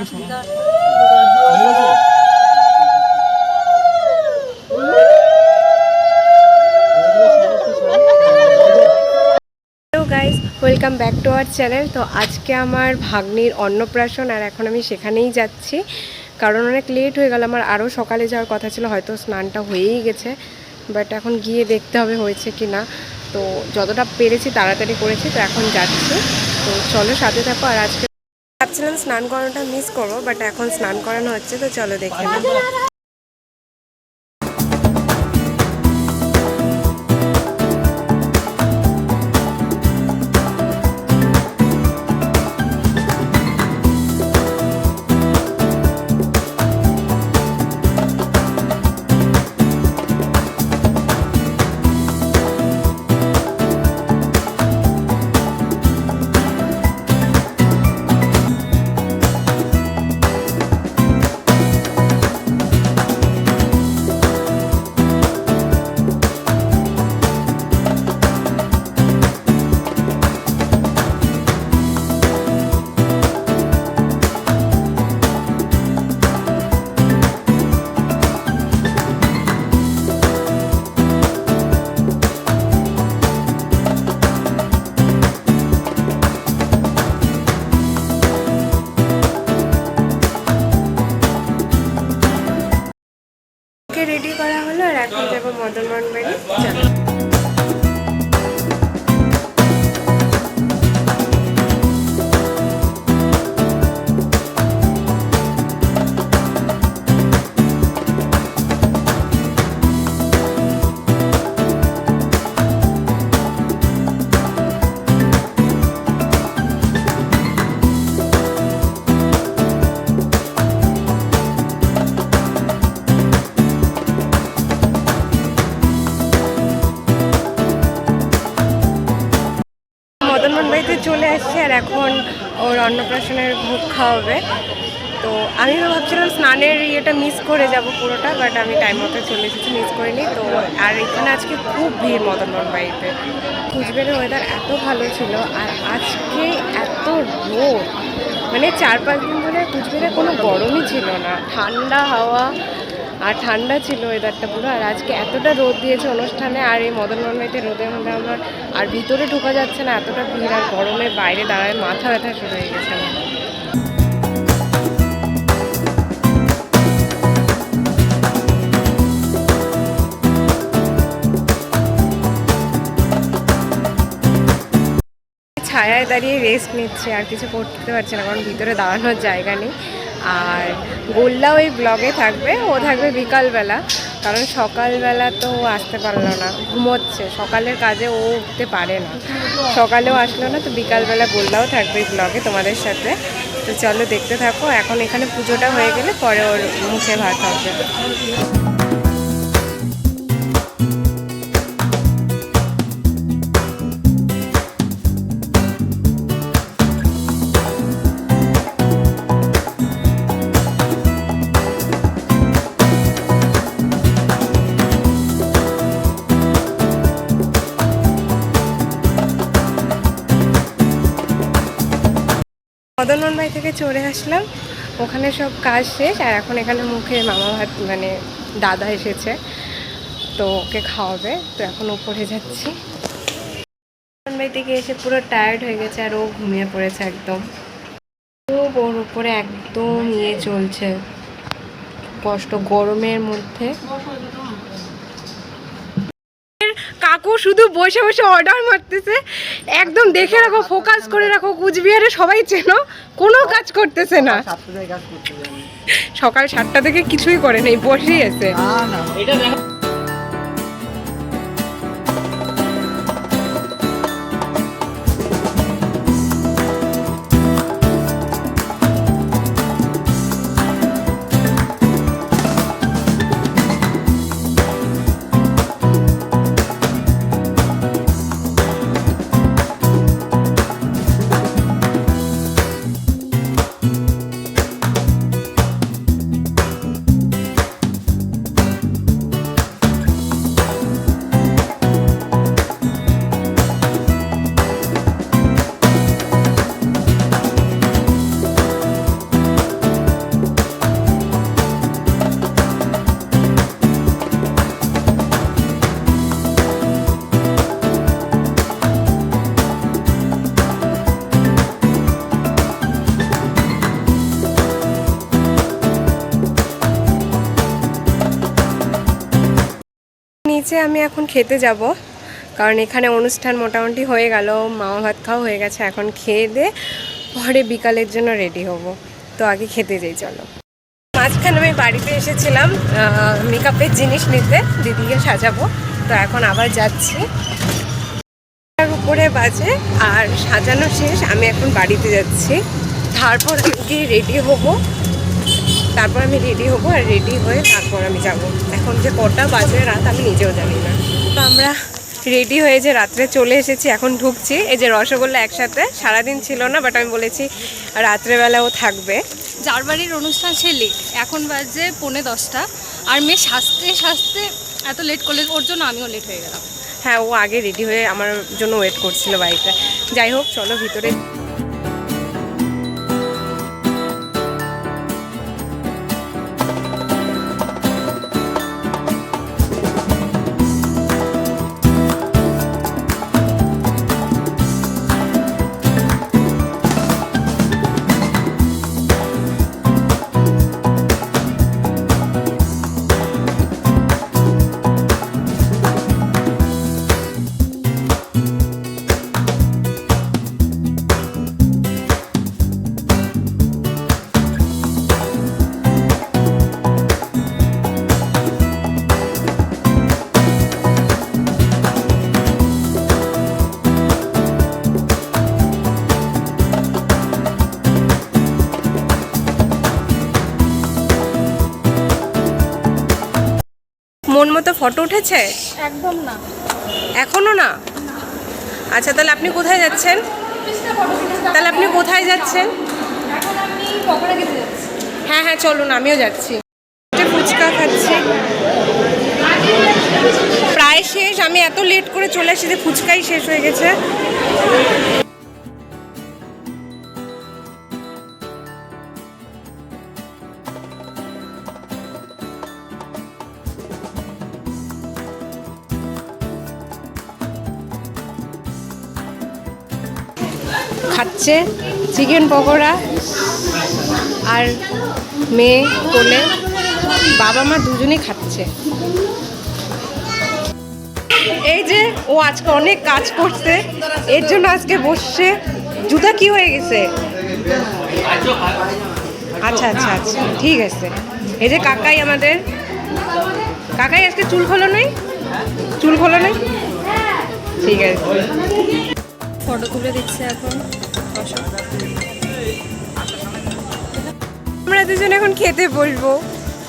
Guys, welcome back to our channel. তো আজকে আমার ভাগ্নির অন্নপ্রাশন, আর এখন আমি সেখানেই যাচ্ছি কারণ অনেক লেট হয়ে গেল। আমার আরও সকালে যাওয়ার কথা ছিল, হয়তো স্নানটা হয়েই গেছে, বাট এখন গিয়ে দেখতে হবে হয়েছে কি না। তো যতটা পেরেছি তাড়াতাড়ি করেছি, তো এখন যাচ্ছি। তো চলো সাথে থাকো। আর আজকে ভাবছিলাম স্নান করানোটা মিস করবো, বাট এখন স্নান করানো হচ্ছে, তো চলো দেখে নাও। রেডি করা হলো, আর এখন যাবো মদনমোহন বাড়ি। চলো। মদনমোহন বাড়িতে চলে আসছে, আর এখন ওর অন্নপ্রাশনের ভোগ খাওয়াবে। তো আমি তো ভাবছিলাম স্নানের ইয়েটা মিস করে যাব পুরোটা, বাট আমি টাইম মতো চলে এসেছি, মিস করিনি। তো আর এখানে আজকে খুব ভিড় মদনমোহন বাড়িতে। কুচবিহারের ওয়েদার এত ভালো ছিল, আর আজকে এত রোদ, মানে 4-5 দিন ধরে কুচবিহারে কোনো গরমই ছিল না, ঠান্ডা হাওয়া আর ঠান্ডা ছিল ওয়েদারটা পুরো। আর আজকে এতটা রোদ দিয়েছে অনুষ্ঠানে, আর এই মদনমোহন বাড়িতে রোদের মধ্যে আমার আর ভিতরে ঢোকা যাচ্ছে না, এতটা ভিড়। আর গরমে বাইরে দাঁড়ায় মাথা ব্যথা শুরু হয়ে গেছে আমার। ছায়ায় দাঁড়িয়ে রেস্ট নিচ্ছে, আর কিছু করতে পারছে না কারণ ভিতরে দাঁড়ানোর জায়গা নেই। আর গোল্লা ওই ব্লগে থাকবে, ও থাকবে বিকালবেলা, কারণ সকালবেলা তো ও আসতে পারলো না, ঘুমোচ্ছে। সকালের কাজে ও উঠতে পারে না, সকালেও আসলো না। তো বিকালবেলা গোল্লাও থাকবে ব্লগে তোমাদের সাথে। তো চলো দেখতে থাকো। এখন এখানে পুজোটা হয়ে গেলে পরে ওর মুখে ভাত হবে। মদনমোহন বাড়ি থেকে চলে আসলাম, ওখানে সব কাজ শেষ। আর এখন এখানে মুখে মামা ভাত, মানে দাদা এসেছে, তো ওকে খাওয়াবে। তো এখন উপরে যাচ্ছি। মদনমোহন বাড়ি থেকে এসে পুরো টায়ার্ড হয়ে গেছে, আর ও ঘুমিয়ে পড়েছে একদম। খুব ওর উপরে একদম ইয়ে চলছে, কষ্ট গরমের মধ্যে। কাকু শুধু বসে বসে অর্ডার মারতেছে, একদম দেখে রাখো, ফোকাস করে রাখো। কুচবিহারে সবাই চেনো, কোনো কাজ করতেছে না। সকাল 7টা থেকে কিছুই করে নেই, বসেই আছে। যে আমি এখন খেতে যাব, কারণ এখানে অনুষ্ঠান মোটামুটি হয়ে গেল, মামা ভাত খাওয়া হয়ে গেছে। এখন খেয়ে দিয়ে পরে বিকালের জন্য রেডি হব। তো আগে খেতে যাই, চলো। মাঝখানে আমি বাড়িতে এসেছিলাম মেকআপের জিনিস নিতে, দিদিকে সাজাবো। তো এখন আবার যাচ্ছি, উপরে বাজে আর সাজানো শেষ। আমি এখন বাড়িতে যাচ্ছি, তারপর আমি রেডি হব। আর রেডি হয়ে তারপর আমি যাব। এখন যে কটা বাজে রাত আমি নিজেও জানি না। তো আমরা রেডি হয়ে যে রাত্রে চলে এসেছি, এখন ঢুকছি। এই যে রসগোল্লা একসাথে, সারাদিন ছিল না, বাট আমি বলেছি রাত্রেবেলাও থাকবে। যার বাড়ির অনুষ্ঠান সে লেট, এখন বাজে 9:45, আর মেয়ে সাজতে এত লেট করলে ওর জন্য আমিও লেট হয়ে গেলাম। হ্যাঁ, ও আগে রেডি হয়ে আমার জন্য ওয়েট করছিল বাড়িতে। যাই হোক, চলো ভিতরে। মন মতো ফটো উঠেছে? একদম না, এখনো না? আচ্ছা, তাহলে আপনি কোথায় যাচ্ছেন? এখন আমি পকোড়া খেতে যাচ্ছি। হ্যাঁ হ্যাঁ, চলুন, আমিও যাচ্ছি। ফুচকা খাচ্ছি, প্রায় শেষ। আমি এত লেট করে চলে এসেছি যে ফুচকাই শেষ হয়ে গেছে। খাচ্ছে চিকেন পকোড়া, আর মেয়ে কোলে, বাবা মা দুজনেই খাচ্ছে। এই যে ও আজকে অনেক কাজ করছে, এর জন্য আজকে বসছে। জুতা কি হয়ে গেছে? আচ্ছা আচ্ছা আচ্ছা, ঠিক আছে। এই যে কাকাই আমাদের, কাকাই আজকে চুল খোলো নাই? ঠিক আছে, ফটো তুলে দিচ্ছে এখন। আমরা দুজন এখন খেতে বসবো,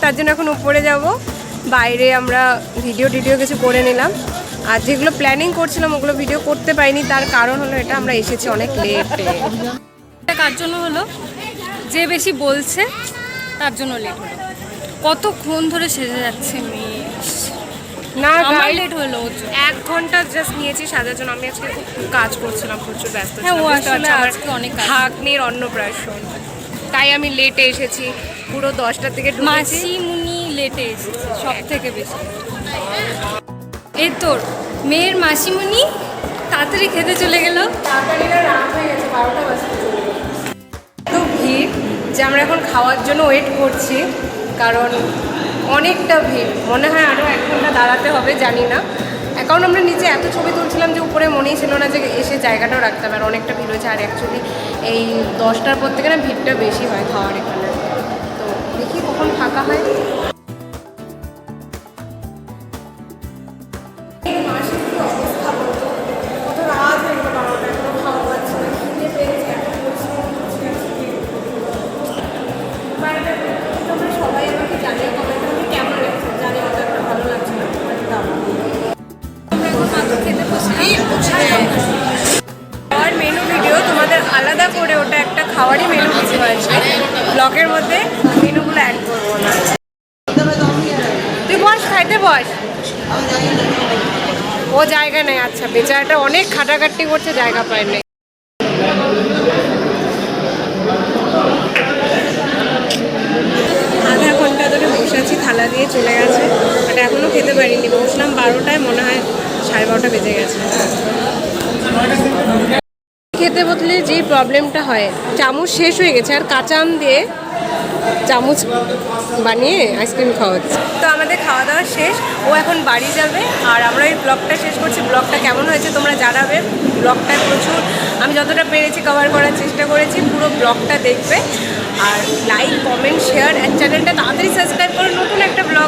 তার জন্য এখন উপরে যাব। বাইরে আমরা ভিডিও কিছু করে নিলাম, আর যেগুলো প্ল্যানিং করছিলাম ওগুলো ভিডিও করতে পারিনি। তার কারণ হলো এটা, আমরা এসেছি অনেক লেটে। কার জন্য হলো? যে বেশি বলছে তার জন্য লেট হলো। কতক্ষণ ধরে সেজে যাচ্ছে মেয়ে, না আমার লেট হলো। 1 ঘন্টা জাস্ট নিয়েছি সাজার জন্য। আমি আজকে খুব কাজ করছিলাম, প্রচুর ব্যস্ত ছিলাম। হ্যাঁ, ও আসলে আজকে অনেক কাজ। ভাগ্নির অন্নপ্রাশন, তাই আমি লেটে এসেছি। পুরো 10টা থেকে ঢুকেছি। মাসিমুনি লেটে এসেছে সব থেকে বেশি। এই তোর মেয়ের মাসিমুনি তাড়াতাড়ি খেতে চলে গেল। তাড়াতাড়ি রাত হয়ে গেছে, 12টা বাজতে চলে গেল। তো ভিড় যে আমরা এখন খাওয়ার জন্য ওয়েট করছি, কারণ অনেকটা ভিড়। মনে হয় আরও 1 ঘন্টা দাঁড়াতে হবে, জানি না। কারণ আমরা নিচে এত ছবি তুলছিলাম যে উপরে মনেই ছিল না যে এসে জায়গাটাও রাখতে হবে। আর অনেকটা ভিড় হয়েছে। আর অ্যাকচুয়ালি এই 10টার পর থেকে না ভিড়টা বেশি হয় খাওয়ার এখানে। তো দেখি কখন ফাঁকা হয়। সবাই আমাকে জানিয়ে কমেন্ট করে কেমন লাগছে, জানি হয়তো একটা ভালো লাগছে না। খাওয়ার মেনু ভিডিও তোমাদের আলাদা করে, ওটা একটা খাওয়ারই মেনু ভিডিও আছে। ব্লগের মধ্যে মেনুগুলো অ্যাড করবো না। তুই বস, খাইতে বস। ও জায়গা নেই। আচ্ছা, বেচারাটা অনেক খাটাখাট্টি করছে, জায়গা পায় নাই। আধা ঘন্টা ধরে বসে আছি, থালা দিয়ে চলে গেছে, বাট এখনও খেতে পারিনি। বসলাম 12টায়, মনে হয় 12:30 বেজে গেছে। খেতে বসলে যেই প্রবলেমটা হয়, চামচ শেষ হয়ে গেছে। আর কাঁচা আম দিয়ে চামচ বানিয়ে আইসক্রিম খাওয়াচ্ছে। তো আমাদের খাওয়া দাওয়া শেষ, ও এখন বাড়ি যাবে আর আমরা এই ব্লগটা শেষ করছি। ব্লগটা কেমন হয়েছে তোমরা জানাবে। ব্লগটা প্রচুর আমি যতটা পেরেছি কভার করার চেষ্টা করেছি, পুরো ব্লগটা দেখবে আর লাইক কমেন্ট শেয়ার অ্যান্ড চ্যানেলটা তাড়াতাড়ি সাবস্ক্রাইব করে নতুন একটা ব্লগ